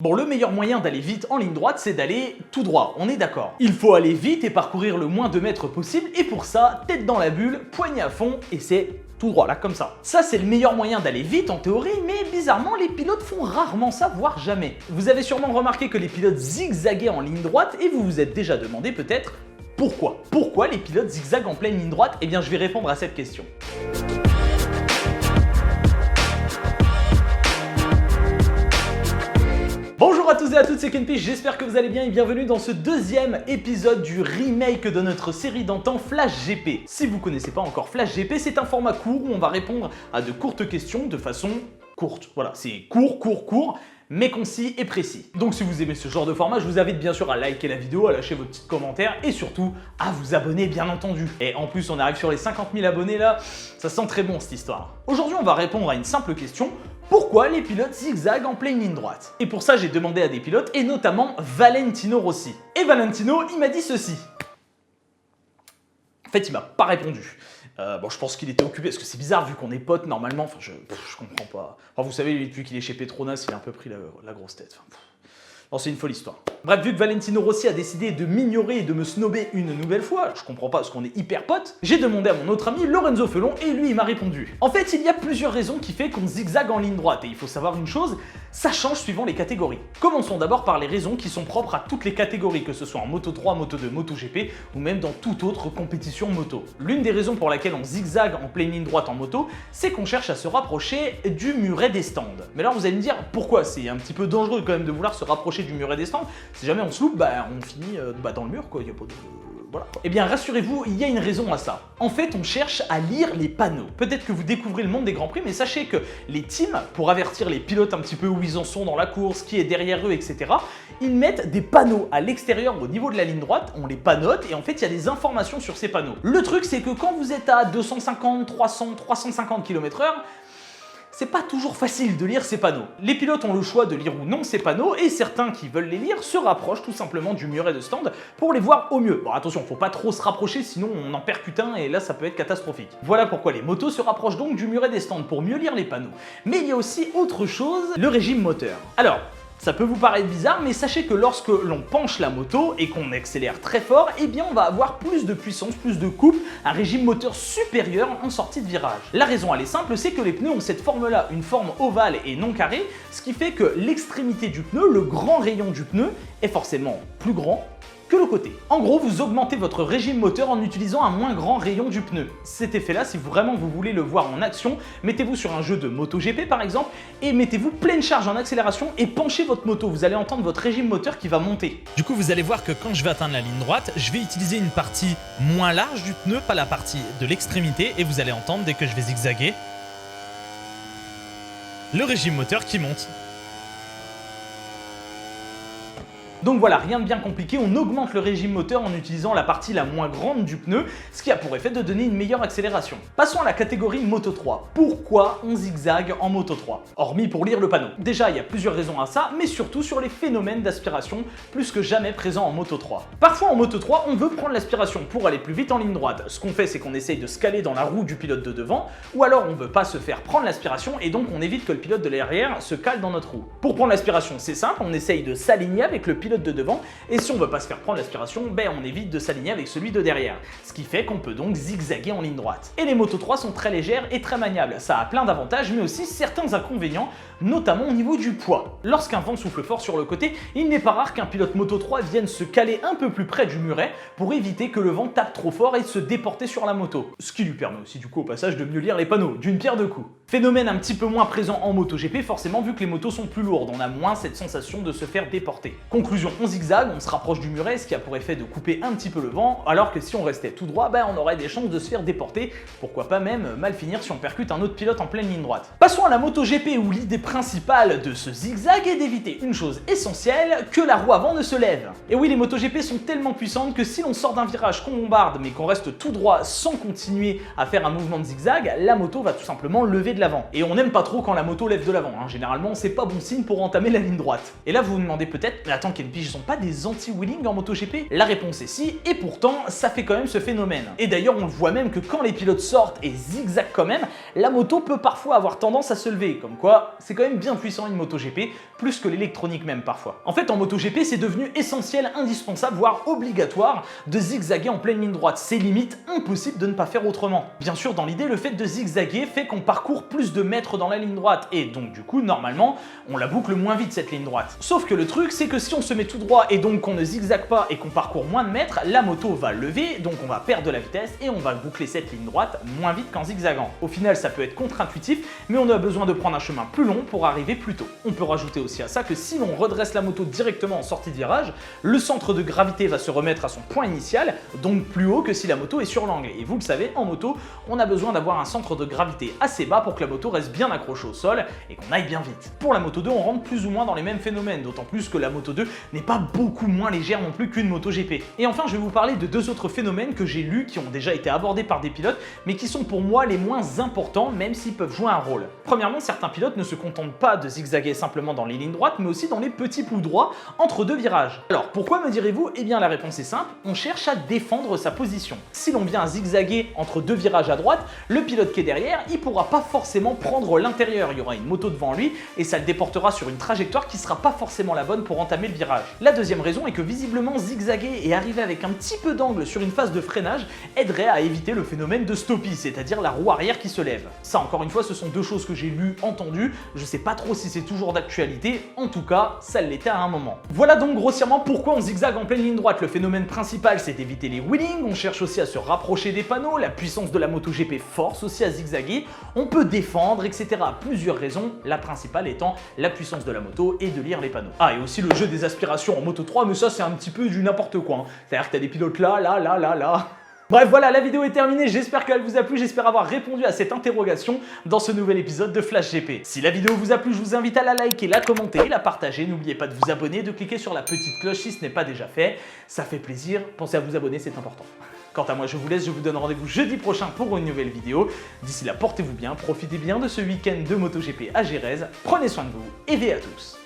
Bon, le meilleur moyen d'aller vite en ligne droite, c'est d'aller tout droit, on est d'accord. Il faut aller vite et parcourir le moins de mètres possible, et pour ça, tête dans la bulle, poignet à fond, et c'est tout droit, là, comme ça. Ça, c'est le meilleur moyen d'aller vite en théorie, mais bizarrement, les pilotes font rarement ça, voire jamais. Vous avez sûrement remarqué que les pilotes zigzaguaient en ligne droite, et vous vous êtes déjà demandé peut-être pourquoi. Pourquoi les pilotes zigzaguent en pleine ligne droite? Eh bien, je vais répondre à cette question. Bonjour à tous et à toutes, c'est Kenpi, j'espère que vous allez bien et bienvenue dans ce deuxième épisode du remake de notre série d'antan Flash GP. Si vous ne connaissez pas encore Flash GP, c'est un format court où on va répondre à de courtes questions de façon courte. Voilà, c'est court, mais concis et précis. Donc si vous aimez ce genre de format, je vous invite bien sûr à liker la vidéo, à lâcher vos petits commentaires et surtout à vous abonner bien entendu. Et en plus on arrive sur les 50 000 abonnés là, ça sent très bon cette histoire. Aujourd'hui on va répondre à une simple question. Pourquoi les pilotes zigzaguent en pleine ligne droite? Et pour ça j'ai demandé à des pilotes et notamment Valentino Rossi. Et Valentino il m'a dit ceci. En fait il m'a pas répondu. Bon, je pense qu'il était occupé, parce que c'est bizarre vu qu'on est potes normalement, enfin je comprends pas. Enfin vous savez, depuis qu'il est chez Petronas, il a un peu pris la grosse tête. Enfin, non, c'est une folle histoire. Bref, vu que Valentino Rossi a décidé de m'ignorer et de me snobber une nouvelle fois, je comprends pas parce qu'on est hyper potes, j'ai demandé à mon autre ami Lorenzo Felon et lui il m'a répondu. En fait, il y a plusieurs raisons qui font qu'on zigzague en ligne droite et il faut savoir une chose, ça change suivant les catégories. Commençons d'abord par les raisons qui sont propres à toutes les catégories, que ce soit en Moto 3, Moto 2, Moto GP ou même dans toute autre compétition moto. L'une des raisons pour laquelle on zigzague en pleine ligne droite en moto, c'est qu'on cherche à se rapprocher du muret des stands. Mais alors vous allez me dire, pourquoi? C'est un petit peu dangereux quand même de vouloir se rapprocher du muret des stands. Si jamais on se loupe, on finit dans le mur quoi, y a pas de... Voilà. Eh bien rassurez-vous, il y a une raison à ça. En fait, on cherche à lire les panneaux. Peut-être que vous découvrez le monde des Grands Prix, mais sachez que les teams, pour avertir les pilotes un petit peu où ils en sont dans la course, qui est derrière eux, etc., ils mettent des panneaux à l'extérieur au niveau de la ligne droite, on les pannote et en fait il y a des informations sur ces panneaux. Le truc c'est que quand vous êtes à 250, 300, 350 km/h, c'est pas toujours facile de lire ces panneaux. Les pilotes ont le choix de lire ou non ces panneaux et certains qui veulent les lire se rapprochent tout simplement du muret de stand pour les voir au mieux. Bon attention, faut pas trop se rapprocher sinon on en percute un et là ça peut être catastrophique. Voilà pourquoi les motos se rapprochent donc du muret des stands pour mieux lire les panneaux. Mais il y a aussi autre chose, le régime moteur. Alors, ça peut vous paraître bizarre, mais sachez que lorsque l'on penche la moto et qu'on accélère très fort, eh bien on va avoir plus de puissance, plus de coupe, un régime moteur supérieur en sortie de virage. La raison elle est simple, c'est que les pneus ont cette forme-là, une forme ovale et non carrée, ce qui fait que l'extrémité du pneu, le grand rayon du pneu, est forcément plus grand que le côté. En gros, vous augmentez votre régime moteur en utilisant un moins grand rayon du pneu. Cet effet-là, si vraiment vous voulez le voir en action, mettez-vous sur un jeu de MotoGP par exemple et mettez-vous pleine charge en accélération et penchez votre moto. Vous allez entendre votre régime moteur qui va monter. Du coup, vous allez voir que quand je vais atteindre la ligne droite, je vais utiliser une partie moins large du pneu, pas la partie de l'extrémité, et vous allez entendre dès que je vais zigzaguer le régime moteur qui monte. Donc voilà, rien de bien compliqué, on augmente le régime moteur en utilisant la partie la moins grande du pneu, ce qui a pour effet de donner une meilleure accélération. Passons à la catégorie Moto 3. Pourquoi on zigzague en Moto 3? Hormis pour lire le panneau. Déjà, il y a plusieurs raisons à ça, mais surtout sur les phénomènes d'aspiration plus que jamais présents en Moto 3. Parfois en Moto 3, on veut prendre l'aspiration pour aller plus vite en ligne droite. Ce qu'on fait, c'est qu'on essaye de se caler dans la roue du pilote de devant, ou alors on veut pas se faire prendre l'aspiration et donc on évite que le pilote de l'arrière se cale dans notre roue. Pour prendre l'aspiration, c'est simple, on essaye de s'aligner avec le pilote de devant et si on veut pas se faire prendre l'aspiration, on évite de s'aligner avec celui de derrière. Ce qui fait qu'on peut donc zigzaguer en ligne droite. Et les Moto 3 sont très légères et très maniables. Ça a plein d'avantages mais aussi certains inconvénients, notamment au niveau du poids. Lorsqu'un vent souffle fort sur le côté, il n'est pas rare qu'un pilote Moto 3 vienne se caler un peu plus près du muret pour éviter que le vent tape trop fort et se déporter sur la moto. Ce qui lui permet aussi du coup au passage de mieux lire les panneaux, d'une pierre deux coups. Phénomène un petit peu moins présent en MotoGP, forcément vu que les motos sont plus lourdes, on a moins cette sensation de se faire déporter. Conclusion, on zigzague, on se rapproche du muret, ce qui a pour effet de couper un petit peu le vent, alors que si on restait tout droit, on aurait des chances de se faire déporter, pourquoi pas même mal finir si on percute un autre pilote en pleine ligne droite. Passons à la MotoGP où l'idée principale de ce zigzag est d'éviter une chose essentielle, que la roue avant ne se lève. Et oui, les MotoGP sont tellement puissantes que si l'on sort d'un virage qu'on bombarde mais qu'on reste tout droit sans continuer à faire un mouvement de zigzag, la moto va tout simplement lever de l'avant. Et on n'aime pas trop quand la moto lève de l'avant, généralement c'est pas bon signe pour entamer la ligne droite. Et là vous vous demandez peut-être, mais attends Kenpi, ils sont pas des anti-wheeling en MotoGP? La réponse est si, et pourtant ça fait quand même ce phénomène. Et d'ailleurs on le voit même que quand les pilotes sortent et zigzaguent quand même, la moto peut parfois avoir tendance à se lever, comme quoi c'est quand quand même bien puissant une MotoGP, plus que l'électronique même parfois. En fait, en MotoGP, c'est devenu essentiel, indispensable, voire obligatoire de zigzaguer en pleine ligne droite. C'est limite impossible de ne pas faire autrement. Bien sûr, dans l'idée, le fait de zigzaguer fait qu'on parcourt plus de mètres dans la ligne droite, et donc du coup, normalement, on la boucle moins vite cette ligne droite. Sauf que le truc, c'est que si on se met tout droit et donc qu'on ne zigzague pas et qu'on parcourt moins de mètres, la moto va lever, donc on va perdre de la vitesse et on va boucler cette ligne droite moins vite qu'en zigzagant. Au final, ça peut être contre-intuitif, mais on a besoin de prendre un chemin plus long pour arriver plus tôt. On peut rajouter aussi à ça que si l'on redresse la moto directement en sortie de virage, le centre de gravité va se remettre à son point initial, donc plus haut que si la moto est sur l'angle. Et vous le savez, en moto, on a besoin d'avoir un centre de gravité assez bas pour que la moto reste bien accrochée au sol et qu'on aille bien vite. Pour la Moto 2, on rentre plus ou moins dans les mêmes phénomènes, d'autant plus que la Moto 2 n'est pas beaucoup moins légère non plus qu'une MotoGP. Et enfin, je vais vous parler de deux autres phénomènes que j'ai lus, qui ont déjà été abordés par des pilotes, mais qui sont pour moi les moins importants, même s'ils peuvent jouer un rôle. Premièrement, certains pilotes ne se contentent pas de zigzaguer simplement dans les lignes droites, mais aussi dans les petits plots droits entre deux virages. Alors pourquoi, me direz-vous? Eh bien la réponse est simple, on cherche à défendre sa position. Si l'on vient à zigzaguer entre deux virages à droite, le pilote qui est derrière, il pourra pas forcément prendre l'intérieur, il y aura une moto devant lui et ça le déportera sur une trajectoire qui sera pas forcément la bonne pour entamer le virage. La deuxième raison est que visiblement zigzaguer et arriver avec un petit peu d'angle sur une phase de freinage aiderait à éviter le phénomène de stoppie, c'est-à-dire la roue arrière qui se lève. Ça encore une fois, ce sont deux choses que j'ai lues, entendues, je sais pas trop si c'est toujours d'actualité, en tout cas ça l'était à un moment. Voilà donc grossièrement pourquoi on zigzague en pleine ligne droite. Le phénomène principal, c'est d'éviter les wheelings, on cherche aussi à se rapprocher des panneaux, la puissance de la MotoGP force aussi à zigzaguer, on peut défendre, etc. Plusieurs raisons, la principale étant la puissance de la moto et de lire les panneaux. Ah, et aussi le jeu des aspirations en Moto 3, mais ça c'est un petit peu du n'importe quoi. C'est-à-dire que t'as des pilotes là. Bref, voilà, la vidéo est terminée, j'espère qu'elle vous a plu, j'espère avoir répondu à cette interrogation dans ce nouvel épisode de Flash GP. Si la vidéo vous a plu, je vous invite à la liker, la commenter et la partager. N'oubliez pas de vous abonner, de cliquer sur la petite cloche si ce n'est pas déjà fait. Ça fait plaisir, pensez à vous abonner, c'est important. Quant à moi, je vous laisse, je vous donne rendez-vous jeudi prochain pour une nouvelle vidéo. D'ici là, portez-vous bien, profitez bien de ce week-end de MotoGP à Jerez. Prenez soin de vous et veillez à tous.